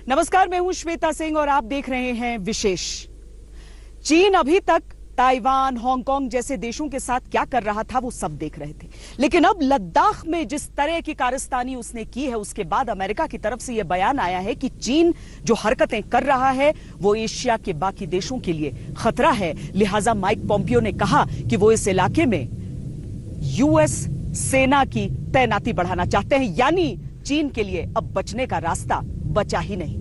नमस्कार, मैं हूं श्वेता सिंह और आप देख रहे हैं विशेष। चीन अभी तक ताइवान, हांगकांग जैसे देशों के साथ क्या कर रहा था वो सब देख रहे थे, लेकिन अब लद्दाख में जिस तरह की कारस्तानी उसने की है उसके बाद अमेरिका की तरफ से यह बयान आया है कि चीन जो हरकतें कर रहा है वो एशिया के बाकी देशों के लिए खतरा है। लिहाजा माइक पोम्पियो ने कहा कि वो इस इलाके में यूएस सेना की तैनाती बढ़ाना चाहते हैं, यानी चीन के लिए अब बचने का रास्ता बचा ही नहीं।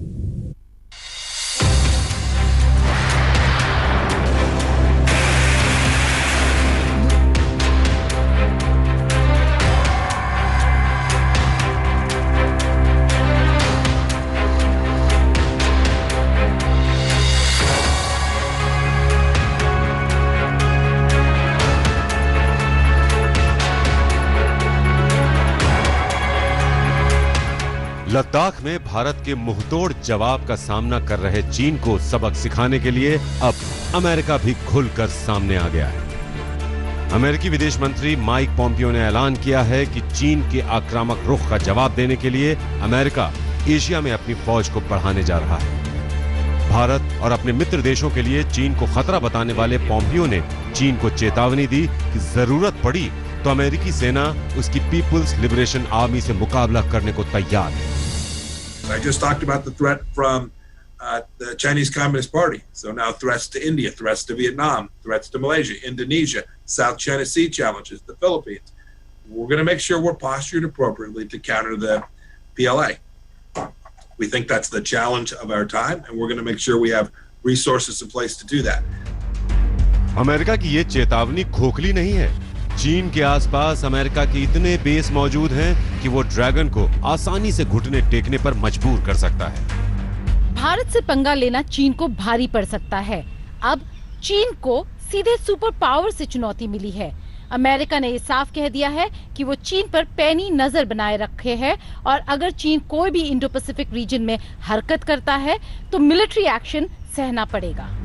लद्दाख में भारत के मुंहतोड़ जवाब का सामना कर रहे चीन को सबक सिखाने के लिए अब अमेरिका भी खुलकर सामने आ गया है। अमेरिकी विदेश मंत्री माइक पोम्पियो ने ऐलान किया है कि चीन के आक्रामक रुख का जवाब देने के लिए अमेरिका एशिया में अपनी फौज को बढ़ाने जा रहा है। भारत और अपने मित्र देशों के लिए चीन को खतरा बताने वाले पोम्पियो ने चीन को चेतावनी दी कि जरूरत पड़ी तो अमेरिकी सेना उसकी पीपुल्स लिबरेशन आर्मी से मुकाबला करने को तैयार है। I just talked about the threat from the Chinese Communist Party. So now threats to India, threats to Vietnam, threats to Malaysia, Indonesia, South China Sea challenges, the Philippines. We're going to make sure we're postured appropriately to counter the PLA. We think that's the challenge of our time, and we're going to make sure we have resources in place to do that. America की ये चेतावनी खोखली नहीं है। चीन के आसपास America के इतने बेस मौजूद हैं कि वो ड्रैगन को आसानी से घुटने टेकने पर मजबूर कर सकता है। भारत से पंगा लेना चीन को भारी पड़ सकता है। अब चीन को सीधे सुपर पावर से चुनौती मिली है। अमेरिका ने ये साफ कह दिया है कि वो चीन पर पैनी नजर बनाए रखे है और अगर चीन कोई भी इंडो पैसिफिक रीजन में हरकत करता है तो मिलिट्री एक्शन सहना पड़ेगा।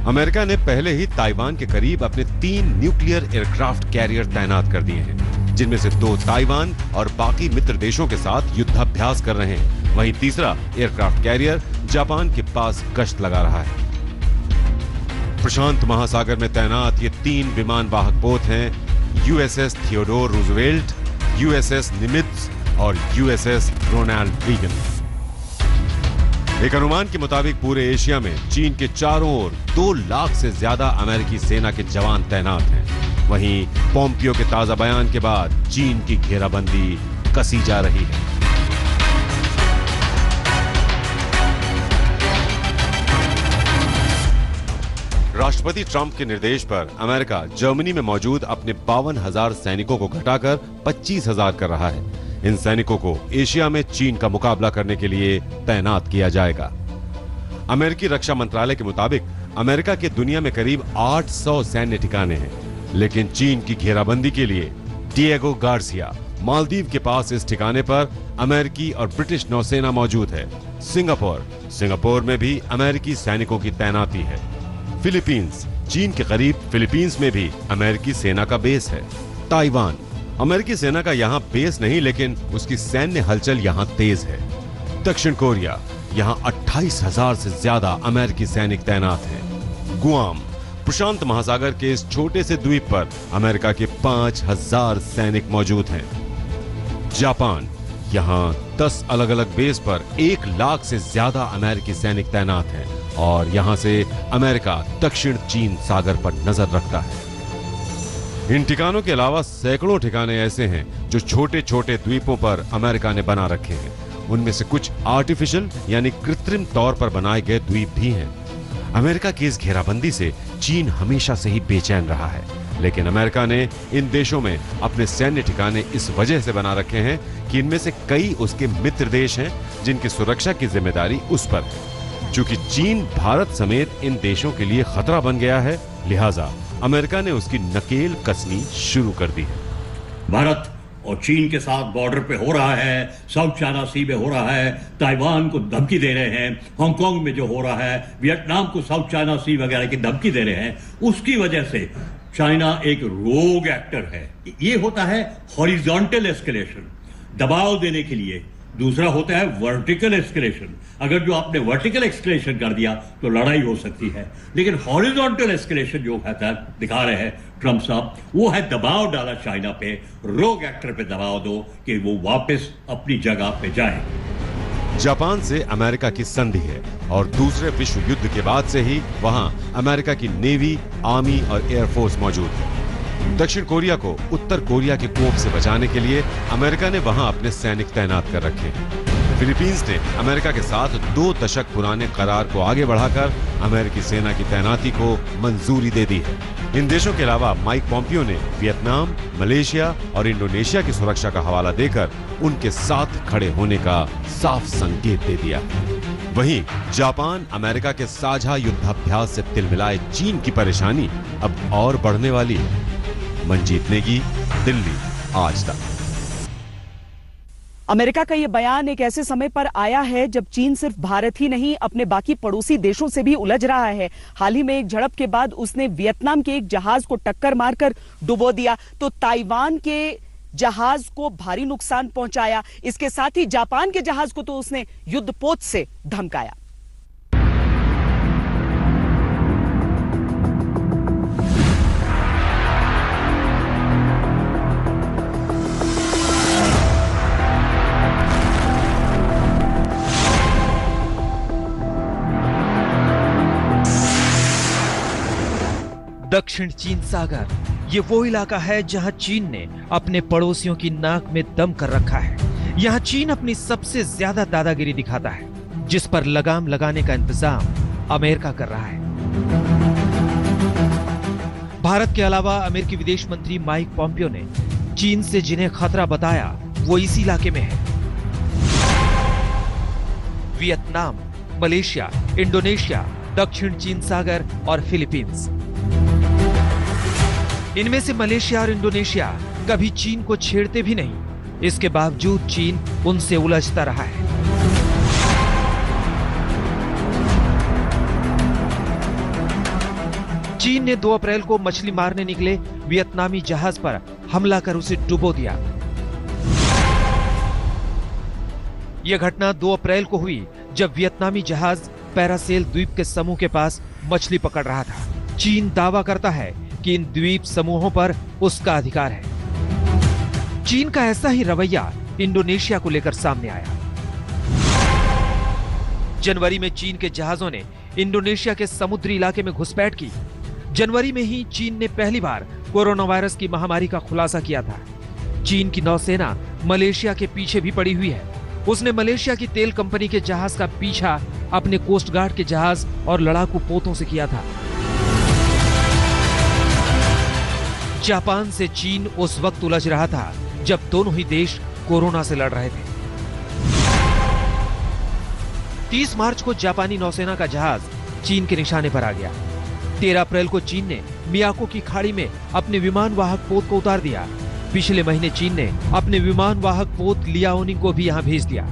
अमेरिका ने पहले ही ताइवान के करीब अपने 3 न्यूक्लियर एयरक्राफ्ट कैरियर तैनात कर दिए हैं, जिनमें से 2 ताइवान और बाकी मित्र देशों के साथ युद्धाभ्यास कर रहे हैं। वहीं तीसरा एयरक्राफ्ट कैरियर जापान के पास गश्त लगा रहा है। प्रशांत महासागर में तैनात ये 3 विमान वाहक पोत हैं यूएसएस थियोडोर रूजवेल्ट, यूएसएस निमित्ज और यूएसएस रोनाल्ड रीगन। एक अनुमान के मुताबिक पूरे एशिया में चीन के चारों ओर 2 लाख से ज्यादा अमेरिकी सेना के जवान तैनात हैं। वहीं पोम्पियो के ताजा बयान के बाद चीन की घेराबंदी कसी जा रही है। राष्ट्रपति ट्रंप के निर्देश पर अमेरिका जर्मनी में मौजूद अपने 52,000 सैनिकों को घटाकर 25,000 कर रहा है। इन सैनिकों को एशिया में चीन का मुकाबला करने के लिए तैनात किया जाएगा। अमेरिकी रक्षा मंत्रालय के मुताबिक अमेरिका के दुनिया में करीब 800 सैन्य ठिकाने हैं, लेकिन चीन की घेराबंदी के लिए डिएगो गार्सिया मालदीव के पास इस ठिकाने पर अमेरिकी और ब्रिटिश नौसेना मौजूद है। सिंगापुर में भी अमेरिकी सैनिकों की तैनाती है। फिलीपींस, चीन के करीब फिलीपींस में भी अमेरिकी सेना का बेस है। ताइवान, अमेरिकी सेना का यहाँ बेस नहीं, लेकिन उसकी सैन्य हलचल यहाँ तेज है। दक्षिण कोरिया, यहाँ 28,000 से ज्यादा अमेरिकी सैनिक तैनात हैं। गुआम, प्रशांत महासागर के इस छोटे से द्वीप पर अमेरिका के 5,000 सैनिक मौजूद हैं। जापान, यहाँ 10 अलग अलग बेस पर 1 लाख से ज्यादा अमेरिकी सैनिक तैनात हैं और यहाँ से अमेरिका दक्षिण चीन सागर पर नजर रखता है। इन ठिकानों के अलावा सैकड़ों ठिकाने ऐसे हैं जो छोटे छोटे द्वीपों पर अमेरिका ने बना रखे हैं। उनमें से कुछ आर्टिफिशियल यानी कृत्रिम तौर पर बनाए गए द्वीप भी हैं। अमेरिका की इस घेराबंदी से चीन हमेशा से ही बेचैन रहा है, लेकिन अमेरिका ने इन देशों में अपने सैन्य ठिकाने इस वजह से बना रखे हैं कि इनमें से कई उसके मित्र देश हैं जिनकी सुरक्षा की जिम्मेदारी उस पर है। चूंकि चीन भारत समेत इन देशों के लिए खतरा बन गया है, लिहाजा अमेरिका ने उसकी नकेल कसनी शुरू कर दी है। भारत और चीन के साथ बॉर्डर पे हो रहा है, साउथ चाइना सी में हो रहा है, ताइवान को धमकी दे रहे हैं, हांगकांग में जो हो रहा है, वियतनाम को साउथ चाइना सी वगैरह की धमकी दे रहे हैं। उसकी वजह से चाइना एक रोग एक्टर है। ये होता है हॉरिजॉन्टल एस्केलेशन, दबाव देने के लिए दूसरा होता है वर्टिकल एस्केलेशन। अगर जो आपने वर्टिकल एस्केलेशन कर दिया तो लड़ाई हो सकती है, लेकिन हॉरिजॉन्टल एस्केलेशन जो कहता दिखा रहे हैं ट्रंप साहब, वो है दबाव डाला चाइना पे, रोग एक्टर पे दबाव दो कि वो वापस अपनी जगह पे जाए। जापान से अमेरिका की संधि है और दूसरे विश्व युद्ध के बाद से ही वहां अमेरिका की नेवी, आर्मी और एयरफोर्स मौजूद है। दक्षिण कोरिया को उत्तर कोरिया के कोप से बचाने के लिए अमेरिका ने वहां अपने सैनिक तैनात कर रखे हैं। फिलीपींस ने अमेरिका के साथ 2 दशक पुराने करार को आगे बढ़ाकर अमेरिकी सेना की तैनाती को मंजूरी दे दी है। इन देशों के अलावा माइक पॉम्पियो ने वियतनाम, मलेशिया और इंडोनेशिया की सुरक्षा का हवाला देकर उनके साथ खड़े होने का साफ संकेत दे दिया। वहीं जापान अमेरिका के साझा युद्धाभ्यास से तिलमिलाए चीन की परेशानी अब और बढ़ने वाली है। मनजीत नेगी, दिल्ली, आज तक। अमेरिका का यह बयान एक ऐसे समय पर आया है जब चीन सिर्फ भारत ही नहीं अपने बाकी पड़ोसी देशों से भी उलझ रहा है। हाल ही में एक झड़प के बाद उसने वियतनाम के एक जहाज को टक्कर मारकर डुबो दिया, तो ताइवान के जहाज को भारी नुकसान पहुंचाया। इसके साथ ही जापान के जहाज को तो उसने युद्धपोत से धमकाया। दक्षिण चीन सागर ये वो इलाका है जहां चीन ने अपने पड़ोसियों की नाक में दम कर रखा है। यहां चीन अपनी सबसे ज्यादा दादागिरी दिखाता है, जिस पर लगाम लगाने का इंतजाम अमेरिका कर रहा है। भारत के अलावा अमेरिकी विदेश मंत्री माइक पॉम्पियो ने चीन से जिन्हें खतरा बताया वो इस इलाके में है। वियतनाम, मलेशिया, इंडोनेशिया, दक्षिण चीन सागर और फिलीपींस। इनमें से मलेशिया और इंडोनेशिया कभी चीन को छेड़ते भी नहीं, इसके बावजूद चीन उनसे उलझता रहा है। चीन ने 2 अप्रैल को मछली मारने निकले वियतनामी जहाज पर हमला कर उसे डुबो दिया। यह घटना 2 अप्रैल को हुई जब वियतनामी जहाज पैरासेल द्वीप के समूह के पास मछली पकड़ रहा था। चीन दावा करता है कि इन द्वीप समूहों पर उसका अधिकार है। चीन का ऐसा ही रवैया इंडोनेशिया को लेकर सामने आया। जनवरी में चीन के जहाजों ने इंडोनेशिया के समुद्री इलाके में घुसपैठ की। जनवरी में ही चीन ने पहली बार कोरोना वायरस की महामारी का खुलासा किया था। चीन की नौसेना मलेशिया के पीछे भी पड़ी हुई है। उसने मलेशिया की तेल कंपनी के जहाज का पीछा अपने कोस्ट गार्ड के जहाज और लड़ाकू पोतों से किया था। जापान से चीन उस वक्त उलझ रहा था जब दोनों ही देश कोरोना से लड़ रहे थे। 30 मार्च को जापानी नौसेना का जहाज चीन के निशाने पर आ गया। 13 अप्रैल को चीन ने मियाको की खाड़ी में अपने विमान वाहक पोत को उतार दिया। पिछले महीने चीन ने अपने विमान वाहक पोत लियाओनिंग को भी यहां भेज दिया।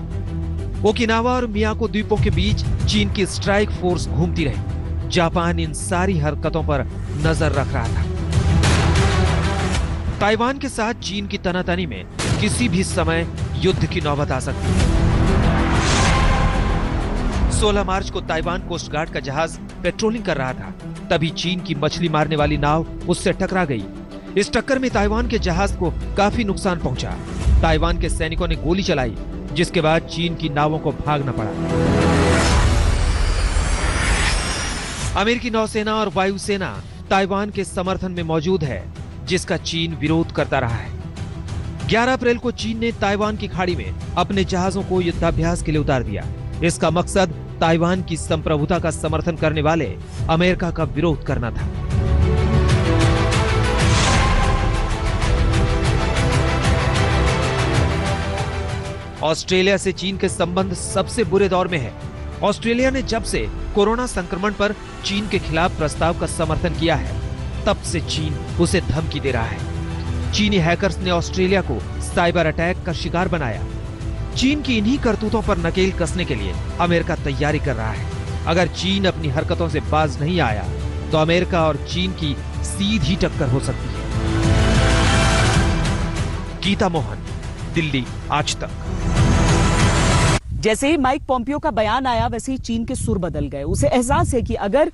ओकिनावा और मियाको द्वीपों के बीच चीन की स्ट्राइक फोर्स घूमती रही। जापान इन सारी हरकतों पर नजर रख रहा था। ताइवान के साथ चीन की तनातनी में किसी भी समय युद्ध की नौबत आ सकती है। 16 मार्च को ताइवान कोस्ट गार्ड का जहाज पेट्रोलिंग कर रहा था, तभी चीन की मछली मारने वाली नाव उससे टकरा गई। इस टक्कर में ताइवान के जहाज को काफी नुकसान पहुंचा। ताइवान के सैनिकों ने गोली चलाई, जिसके बाद चीन की नावों को भागना पड़ा। अमेरिकी नौसेना और वायुसेना ताइवान के समर्थन में मौजूद है, जिसका चीन विरोध करता रहा है। 11 अप्रैल को चीन ने ताइवान की खाड़ी में अपने जहाजों को युद्धाभ्यास के लिए उतार दिया। इसका मकसद ताइवान की संप्रभुता का समर्थन करने वाले अमेरिका का विरोध करना था। ऑस्ट्रेलिया से चीन के संबंध सबसे बुरे दौर में है। ऑस्ट्रेलिया ने जब से कोरोना संक्रमण पर चीन के खिलाफ प्रस्ताव का समर्थन किया है, तब से चीन उसे धमकी दे रहा है। चीनी हैकर्स ने ऑस्ट्रेलिया को साइबर अटैक का शिकार बनाया। चीन की इन्हीं करतूतों पर नकेल कसने के लिए अमेरिका तैयारी कर रहा है। अगर चीन अपनी हरकतों से बाज नहीं आया तो अमेरिका और चीन की सीधी टक्कर हो सकती है। गीता मोहन, दिल्ली, आज तक। जैसे ही माइक पोम्पियो का बयान आया वैसे ही चीन के सुर बदल गए। उसे एहसास है कि अगर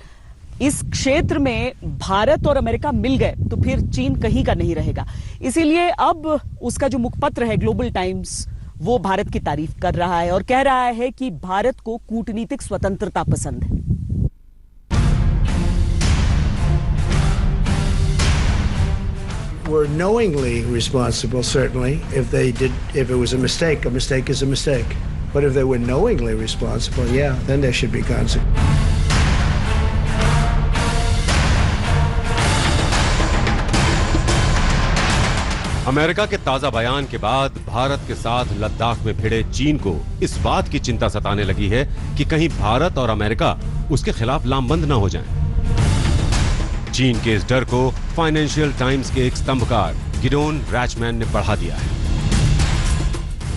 इस क्षेत्र में भारत और अमेरिका मिल गए तो फिर चीन कहीं का नहीं रहेगा। इसीलिए अब उसका जो मुखपत्र है ग्लोबल टाइम्स, वो भारत की तारीफ कर रहा है और कह रहा है कि भारत को कूटनीतिक स्वतंत्रता पसंद है। Were knowingly responsible, certainly. If it was a mistake is a mistake. But if they were knowingly responsible, yeah, then there should be consequences. America के ताजा बयान के बाद भारत के साथ लद्दाख में भिड़े चीन को इस बात की चिंता सताने लगी है कि कहीं भारत और अमेरिका उसके खिलाफ लामबंद न हो जाएं। चीन के इस डर को फाइनेंशियल टाइम्स के एक स्तंभकार गिडोन रैचमैन ने बढ़ा दिया है।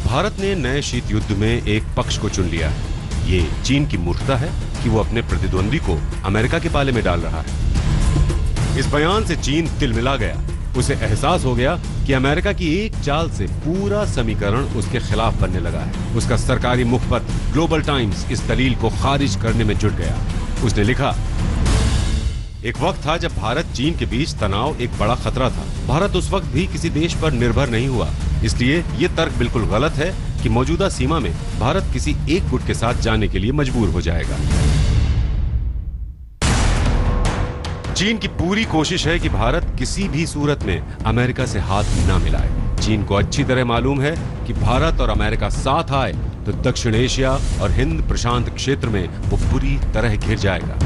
भारत ने नए शीत युद्ध में एक पक्ष को चुन लिया है। ये चीन की मूर्खता है कि वो अपने प्रतिद्वंदी को अमेरिका के पाले में डाल रहा है। इस बयान से चीन तिलमिला गया। उसे एहसास हो गया कि अमेरिका की एक चाल से पूरा समीकरण उसके खिलाफ बनने लगा है। उसका सरकारी मुखपत्र ग्लोबल टाइम्स इस दलील को खारिज करने में जुट गया। उसने लिखा, एक वक्त था जब भारत चीन के बीच तनाव एक बड़ा खतरा था। भारत उस वक्त भी किसी देश पर निर्भर नहीं हुआ। इसलिए ये तर्क बिल्कुल गलत है कि मौजूदा सीमा में भारत किसी एक गुट के साथ जाने के लिए मजबूर हो जाएगा। चीन की पूरी कोशिश है कि भारत किसी भी सूरत में अमेरिका से हाथ न मिलाए। चीन को अच्छी तरह मालूम है कि भारत और अमेरिका साथ आए तो दक्षिण एशिया और हिंद प्रशांत क्षेत्र में वो बुरी तरह घिर जाएगा।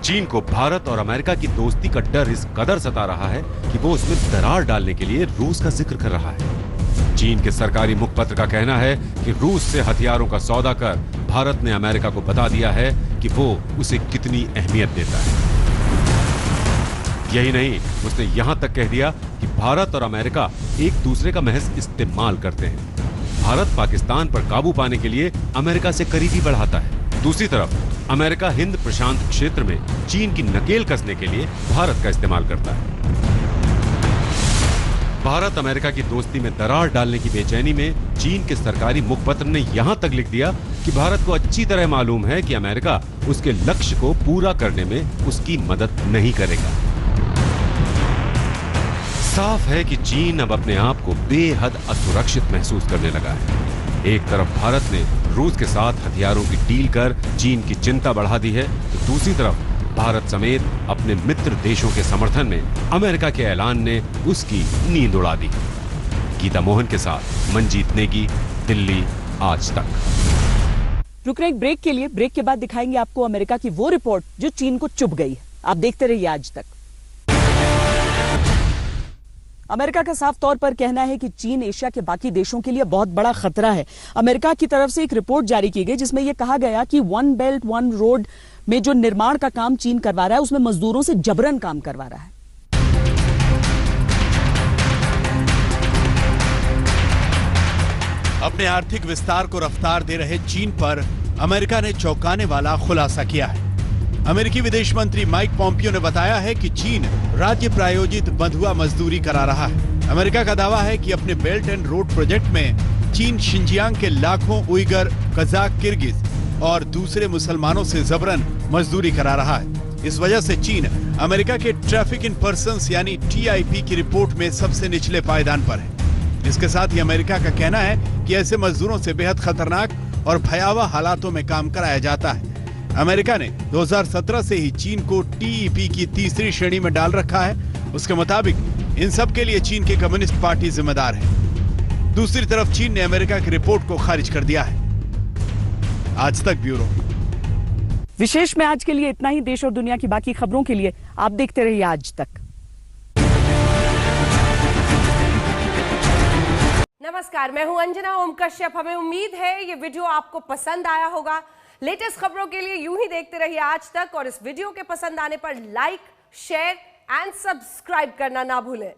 चीन को भारत और अमेरिका की दोस्ती का डर इस कदर सता रहा है कि वो उसमें दरार डालने के लिए रूस का जिक्र कर रहा है। चीन के सरकारी मुखपत्र का कहना है कि रूस से हथियारों का सौदा कर भारत ने अमेरिका को बता दिया है कि वो उसे कितनी अहमियत देता है। यही नहीं, उसने यहां तक कह दिया कि भारत और अमेरिका एक दूसरे का महज इस्तेमाल करते हैं। भारत पाकिस्तान पर काबू पाने के लिए अमेरिका से करीबी बढ़ाता है। दूसरी तरफ अमेरिका हिंद प्रशांत क्षेत्र में चीन की नकेल कसने के लिए भारत का इस्तेमाल करता है। भारत अमेरिका की दोस्ती में दरार डालने की बेचैनी में चीन के सरकारी मुखपत्र ने यहां तक लिख दिया कि भारत को अच्छी तरह मालूम है कि अमेरिका उसके लक्ष्य को पूरा करने में उसकी मदद नहीं करेगा। साफ है कि चीन अब अपने आप को बेहद असुरक्षित महसूस करने लगा है। एक तरफ भारत ने रूस के साथ हथियारों की डील कर चीन की चिंता बढ़ा दी है, तो दूसरी तरफ भारत समेत अपने मित्र देशों के समर्थन में अमेरिका के ऐलान ने उसकी नींद उड़ा दी। गीता मोहन के साथ मंजीत नेगी, दिल्ली आज तक। रुक रहे एक ब्रेक के लिए। ब्रेक के बाद दिखाएंगे आपको अमेरिका की वो रिपोर्ट जो चीन को चुभ गई है। आप देखते रहिए आज तक। अमेरिका का साफ तौर पर कहना है कि चीन एशिया के बाकी देशों के लिए बहुत बड़ा खतरा है। अमेरिका की तरफ से एक रिपोर्ट जारी की गई जिसमें यह कहा गया कि वन बेल्ट वन रोड में जो निर्माण का काम चीन करवा रहा है उसमें मजदूरों से जबरन काम करवा रहा है। अपने आर्थिक विस्तार को रफ्तार दे रहे चीन पर अमेरिका ने चौंकाने वाला खुलासा किया है। अमेरिकी विदेश मंत्री माइक पोम्पियो ने बताया है कि चीन राज्य प्रायोजित बंधुआ मजदूरी करा रहा है। अमेरिका का दावा है कि अपने बेल्ट एंड रोड प्रोजेक्ट में चीन शिनजियांग के लाखों उइगर, कजाक, किर्गिज और दूसरे मुसलमानों से जबरन मजदूरी करा रहा है। इस वजह से चीन अमेरिका के ट्रैफिक इन पर्सन्स यानी TIP की रिपोर्ट में सबसे निचले पायदान पर है। इसके साथ ही अमेरिका का कहना है कि ऐसे मजदूरों से बेहद खतरनाक और भयावह हालातों में काम कराया जाता है। अमेरिका ने 2017 से ही चीन को TEP की तीसरी श्रेणी में डाल रखा है। उसके मुताबिक इन सब के लिए चीन की कम्युनिस्ट पार्टी जिम्मेदार है। दूसरी तरफ चीन ने अमेरिका की रिपोर्ट को खारिज कर दिया है। आज तक ब्यूरो। विशेष में आज के लिए इतना ही। देश और दुनिया की बाकी खबरों के लिए आप देखते रहिए आज तक। नमस्कार, मैं हूं अंजना ओम कश्यप। हमें उम्मीद है ये वीडियो आपको पसंद आया होगा। लेटेस्ट खबरों के लिए यूं ही देखते रहिए आज तक और इस वीडियो के पसंद आने पर लाइक, शेयर एंड सब्सक्राइब करना ना भूलें।